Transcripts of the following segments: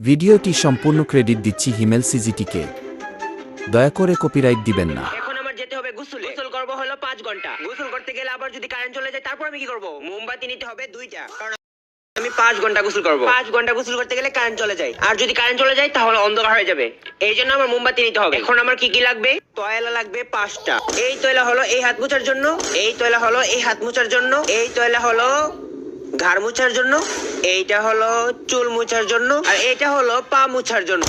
ভিডিওটি সম্পূর্ণ ক্রেডিট দিচ্ছি হিমেল সিজিটিকে। দয়া করে কপিরাইট দিবেন না। এখন আমার যেতে হবে গোসলে। গোসল করব হলো 5 ঘন্টা। গোসল করতে গেলে আবার যদি কারেন্ট চলে যায় তারপর আমি কি করব? মোমবাতি নিতে হবে 2টা। কারণ আমি 5 ঘন্টা গোসল করব। 5 ঘন্টা গোসল করতে গেলে কারেন্ট চলে যায়। আর যদি কারেন্ট চলে যায় তাহলে অন্ধকার হয়ে যাবে। এই জন্য আমার মোমবাতি নিতে হবে। এখন আমার কি কি লাগবে? তয়লা লাগবে 5টা। এই তয়লা হলো এই হাত মোছার জন্য, এই তয়লা হলো এই হাত মোছার জন্য, এই তয়লা হলো ঘাড় মোছার জন্য, এইটা হলো চুল মোছার জন্য, আর এটা হলো পা মোছার জন্য।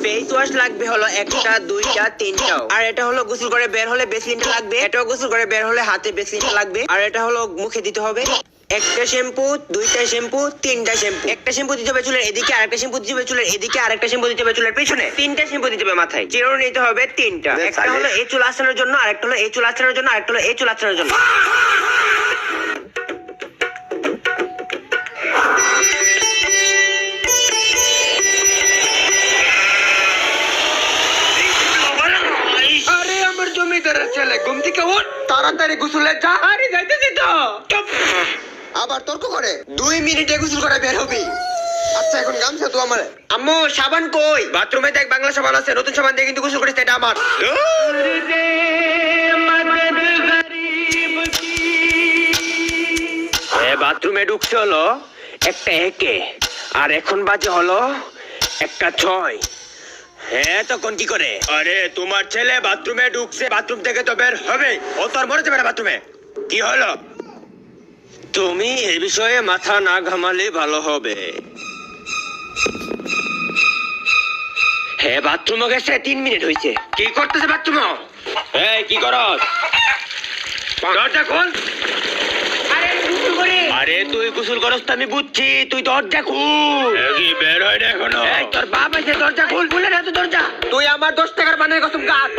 ফেস ওয়াশ লাগবে হলো 1টা 2টা 3টাও। আর এটা হলো গোসল করে বের হলে বেসিনটা লাগবে। এটাও গোসল করে বের হলে হাতে বেসিনটা লাগবে। আর এটা হলো মুখে দিতে হবে। একটা শ্যাম্পু, 2টা শ্যাম্পু, 3টা শ্যাম্পু। একটা শ্যাম্পু দিতে হবে চুলের এদিকে, আরেকটা শ্যাম্পু দিতে হবে চুলের এদিকে, আরেকটা শ্যাম্পু দিতে হবে চুলের পেছনে। 3টা শ্যাম্পু দিতে হবে মাথায়। চিরুনি নিতে হবে 3টা। একটা হলো এই চুল আঁচড়ানোর জন্য, আরেকটা হলো এই চুল আঁচড়ানোর জন্য, আরেকটা হলো এই চুল আঁচড়ানোর জন্য। আরে আমার জমিদারের ছেলে ঘুম থেকে উঠ, তাড়াতাড়ি গোসলে যা। আরে যাইতেছি তো। আবার তর্ক করে 2 মিনিটে গোসল করে বের হবি। আচ্ছা এখন গামছা তো আমার। আম্মু সাবান কই? বাথরুমে দেখ বাংলা সাবান আছে, নতুন সাবান দিয়ে কিন্তু গোসল করিস না, এটা আমার। বাথরুমে ঢুকছে হলো একটা একে, আর এখন বাজে হলো 1টা 6। হ্যাঁ তখন কি করে? আরে তোমার ছেলে বাথরুমে ঢুকছে, বাথরুম থেকে তো বের হবে, ও তো আর মরে যাবে না বাথরুমে। কি হলো? তুমি এই বিষয়ে মাথা না ঘামালে ভালো হবে। হ্যাঁ বাথরুমে গেছে 3 মিনিট হয়েছে। কি করতেছে বাথরুমে? এই কি করস? দরজা খোল। আরে তুই গোসল করস তো আমি বুঝছি, তুই দরজা খুল। কি বের হয় না এখনো? এই তোর বাপ এসে দরজা খুল। খুলে না তো দরজা। তুই আমার 10 টাকার পানের কসম কাট।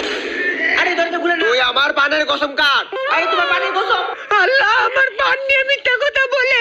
আরে দরজা খুলে না। তুই আমার পানের কসম কাট। আরে তোমার পানের কসম। আল্লাহ আমার পান নিয়ে মিথ্যা কথা বলে